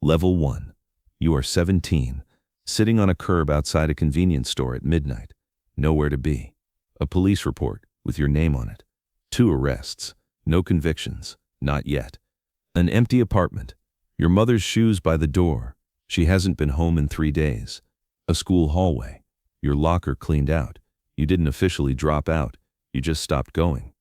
Level 1. You are 17, sitting on a curb outside a convenience store at midnight. Nowhere to be. A police report with your name on it. 2 arrests. No convictions. Not yet. An empty apartment. Your mother's shoes by the door. She hasn't been home in 3 days. A school hallway. Your locker cleaned out. You didn't officially drop out. You just stopped going.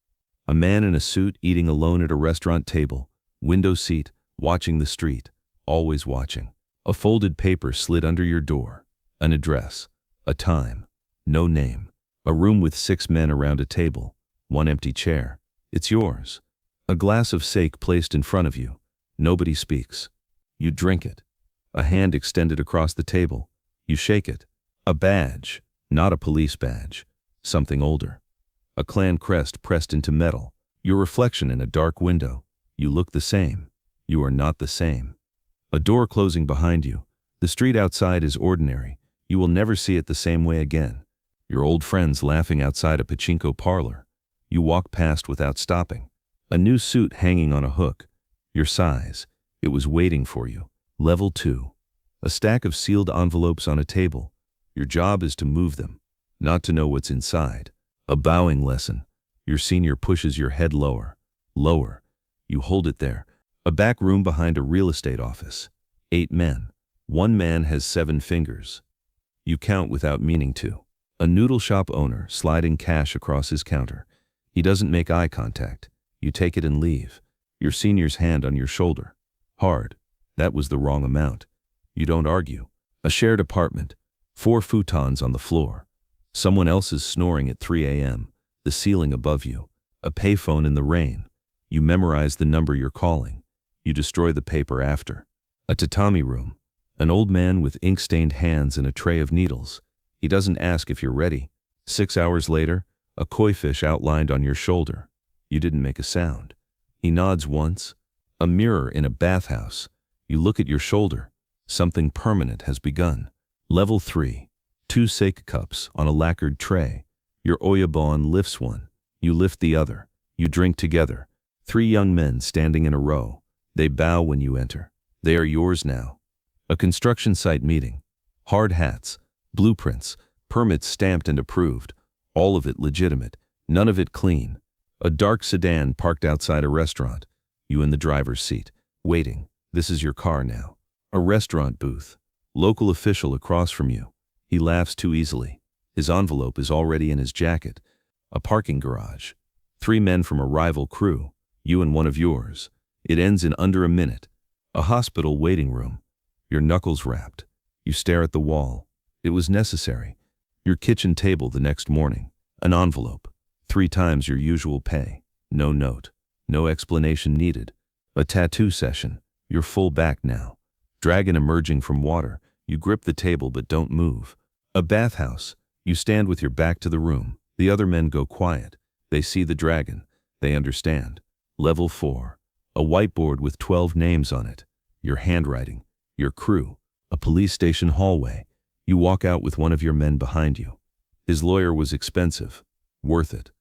A man in a suit eating alone at a restaurant table. Window seat, watching the street. Always watching. A folded paper slid under your door. An address. A time. No name. A room with 6 men around a table. 1 empty chair. It's yours. A glass of sake placed in front of you. Nobody speaks. You drink it. A hand extended across the table. You shake it. A badge. Not a police badge. Something older. A clan crest pressed into metal. Your reflection in a dark window. You look the same. You are not the same. A door closing behind you. The street outside is ordinary. You will never see it the same way again. Your old friends laughing outside a pachinko parlor. You walk past without stopping. A new suit hanging on a hook. Your size. It was waiting for you. Level 2. A stack of sealed envelopes on a table. Your job is to move them, not to know what's inside. A bowing lesson. Your senior pushes your head lower. Lower. You hold it there. A back room behind a real estate office. 8 men. 1 man has 7 fingers. You count without meaning to. A noodle shop owner sliding cash across his counter. He doesn't make eye contact. You take it and leave. Your senior's hand on your shoulder. Hard. That was the wrong amount. You don't argue. A shared apartment. 4 futons on the floor. Someone else is snoring at 3 a.m. The ceiling above you. A payphone in the rain. You memorize the number you're calling. You destroy the paper after. A tatami room. An old man with ink-stained hands and a tray of needles. He doesn't ask if you're ready. 6 hours later, a koi fish outlined on your shoulder. You didn't make a sound. He nods once. A mirror in a bathhouse. You look at your shoulder. Something permanent has begun. Level 3. 2 sake cups on a lacquered tray. Your oyabon lifts one. You lift the other. You drink together. 3 young men standing in a row. They bow when you enter. They are yours now. A construction site meeting. Hard hats. Blueprints. Permits stamped and approved. All of it legitimate. None of it clean. A dark sedan parked outside a restaurant. You in the driver's seat. Waiting. This is your car now. A restaurant booth. Local official across from you. He laughs too easily. His envelope is already in his jacket. A parking garage. 3 men from a rival crew. You and one of yours. It ends in under a minute. A hospital waiting room. Your knuckles wrapped. You stare at the wall. It was necessary. Your kitchen table the next morning. An envelope. 3 times your usual pay. No note. No explanation needed. A tattoo session. You're full back now. Dragon emerging from water. You grip the table but don't move. A bathhouse. You stand with your back to the room. The other men go quiet. They see the dragon. They understand. Level 4. A whiteboard with 12 names on it. Your handwriting. Your crew. A police station hallway. You walk out with one of your men behind you. His lawyer was expensive. Worth it.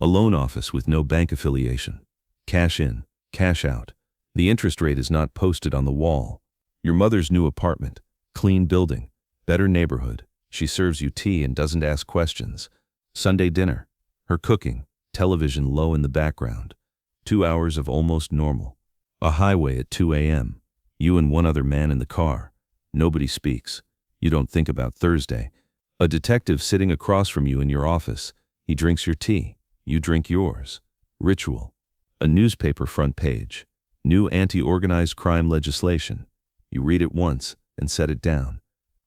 A loan office with no bank affiliation. Cash in. Cash out. The interest rate is not posted on the wall. Your mother's new apartment. Clean building. Better neighborhood. She serves you tea and doesn't ask questions. Sunday dinner. Her cooking. Television low in the background. 2 hours of almost normal. A highway at 2 a.m. You and one other man in the car. Nobody speaks. You don't think about Thursday. A detective sitting across from you in your office. He drinks your tea. You drink yours. Ritual. A newspaper front page. New anti-organized crime legislation. You read it once and set it down.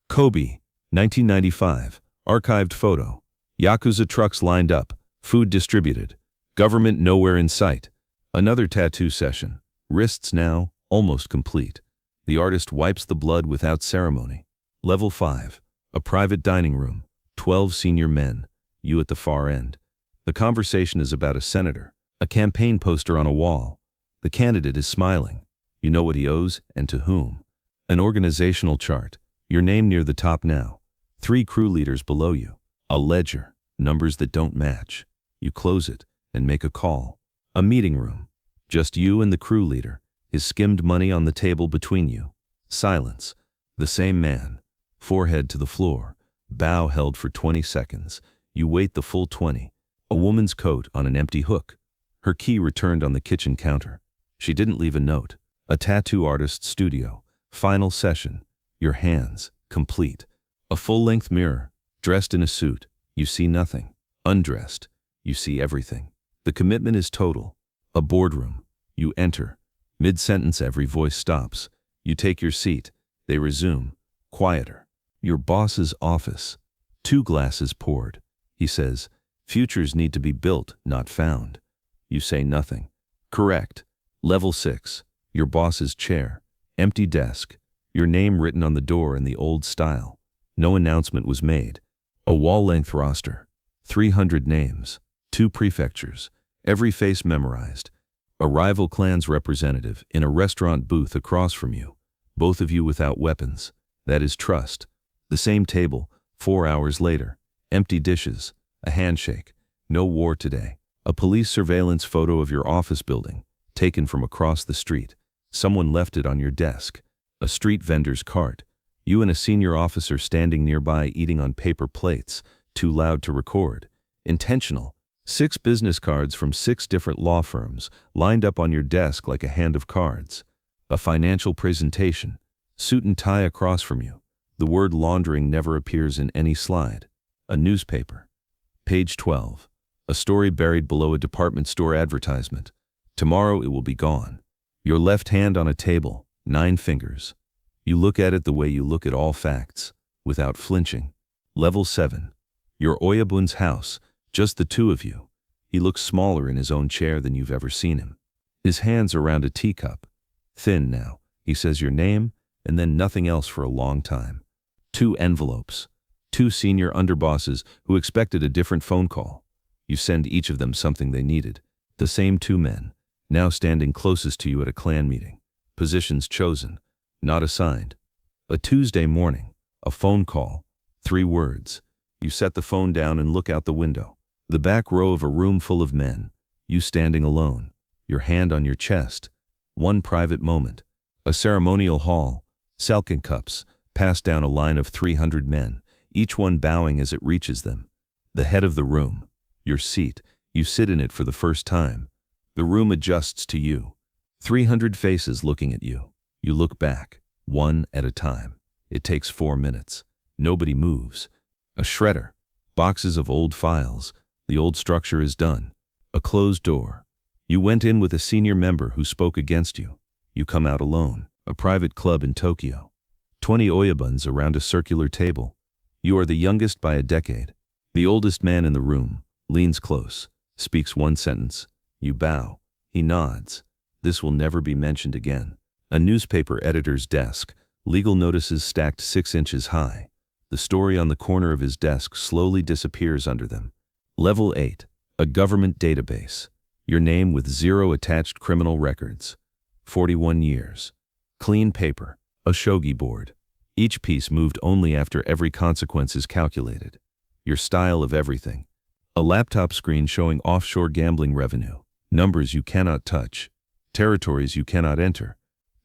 Kobe, 1995. Archived photo. Yakuza trucks lined up. Food distributed. Government nowhere in sight. Another tattoo session. Wrists now almost complete. The artist wipes the blood without ceremony. Level 5. A private dining room. 12 senior men. You at the far end. The conversation is about a senator. A campaign poster on a wall. The candidate is smiling. You know what he owes and to whom. An organizational chart. Your name near the top now. 3 crew leaders below you. A ledger. Numbers that don't match. You close it and make a call. A meeting room. Just you and the crew leader. His skimmed money on the table between you. Silence. The same man. Forehead to the floor. Bow held for 20 seconds. You wait the full 20. A woman's coat on an empty hook. Her key returned on the kitchen counter. She didn't leave a note. A tattoo artist's studio. Final session. Your hands. Complete. A full-length mirror. Dressed in a suit. You see nothing. Undressed. You see everything. The commitment is total. A boardroom. You enter. Mid-sentence every voice stops. You take your seat. They resume. Quieter. Your boss's office. 2 glasses poured. He says, "Futures need to be built, not found." You say nothing. Correct. Level 6. Your boss's chair. Empty desk. Your name written on the door in the old style. No announcement was made. A wall-length roster. 300 names. 2 prefectures. Every face memorized. A rival clan's representative in a restaurant booth across from you. Both of you without weapons. That is trust. The same table, 4 hours later. Empty dishes. A handshake. No war today. A police surveillance photo of your office building, taken from across the street. Someone left it on your desk. A street vendor's cart. You and a senior officer standing nearby eating on paper plates, too loud to record. Intentional. 6 business cards from 6 different law firms, lined up on your desk like a hand of cards. A financial presentation. Suit and tie across from you. The word laundering never appears in any slide. A newspaper. Page 12. A story buried below a department store advertisement. Tomorrow it will be gone. Your left hand on a table, 9 fingers. You look at it the way you look at all facts, without flinching. Level 7. Your Oyabun's house, just the 2 of you. He looks smaller in his own chair than you've ever seen him. His hands around a teacup. Thin now. He says your name, and then nothing else for a long time. 2 envelopes. 2 senior underbosses who expected a different phone call. You send each of them something they needed. The same 2 men, now standing closest to you at a clan meeting. Positions chosen, not assigned. A Tuesday morning, a phone call, 3 words. You set the phone down and look out the window. The back row of a room full of men. You standing alone, your hand on your chest. One private moment. A ceremonial hall. Salkin cups, passed down a line of 300 men, each one bowing as it reaches them. The head of the room. Your seat. You sit in it for the first time. The room adjusts to you. 300 faces looking at you. You look back, one at a time. It takes 4 minutes. Nobody moves. A shredder. Boxes of old files. The old structure is done. A closed door. You went in with a senior member who spoke against you. You come out alone. A private club in Tokyo. 20 Oyabuns around a circular table. You are the youngest by a decade. The oldest man in the room leans close, speaks 1 sentence. You bow. He nods. This will never be mentioned again. A newspaper editor's desk. Legal notices stacked 6 inches high. The story on the corner of his desk slowly disappears under them. Level 8. A government database. Your name with 0 attached criminal records. 41 years. Clean paper. A shogi board. Each piece moved only after every consequence is calculated. Your style of everything. A laptop screen showing offshore gambling revenue. Numbers you cannot touch. Territories you cannot enter.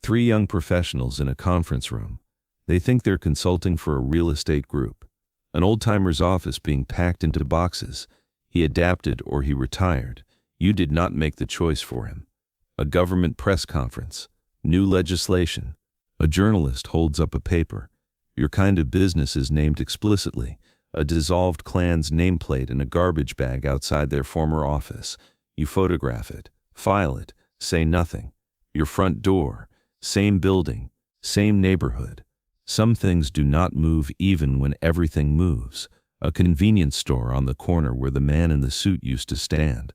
3 young professionals in a conference room. They think they're consulting for a real estate group. An old-timer's office being packed into boxes. He adapted or he retired. You did not make the choice for him. A government press conference. New legislation. A journalist holds up a paper. Your kind of business is named explicitly. A dissolved clan's nameplate in a garbage bag outside their former office. You photograph it, file it, say nothing. Your front door. Same building, same neighborhood. Some things do not move even when everything moves. A convenience store on the corner where the man in the suit used to stand.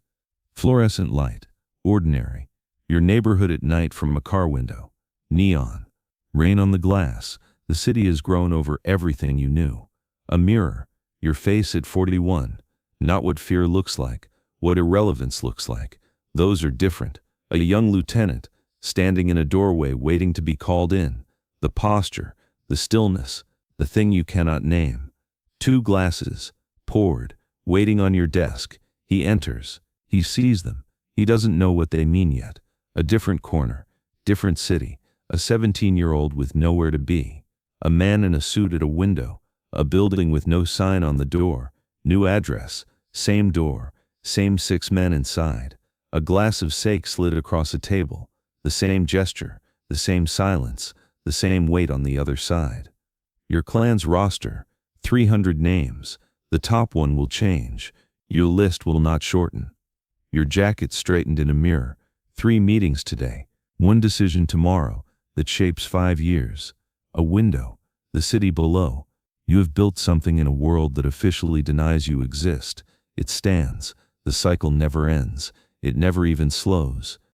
Fluorescent light. Ordinary. Your neighborhood at night from a car window. Neon. Rain on the glass. The city has grown over everything you knew. A mirror. Your face at 41. Not what fear looks like. What irrelevance looks like. Those are different. A young lieutenant. Standing in a doorway waiting to be called in. The posture. The stillness. The thing you cannot name. 2 glasses. Poured. Waiting on your desk. He enters. He sees them. He doesn't know what they mean yet. A different corner. Different city. A 17-year-old with nowhere to be. A man in a suit at a window. A building with no sign on the door. New address. Same door. Same 6 men inside. A glass of sake slid across a table. The same gesture. The same silence. The same weight on the other side. Your clan's roster. 300 names. The top one will change. Your list will not shorten. Your jacket straightened in a mirror. 3 meetings today. 1 decision tomorrow that shapes 5 years. A window. The city below. You have built something in a world that officially denies you exist. It stands. The cycle never ends. It never even slows.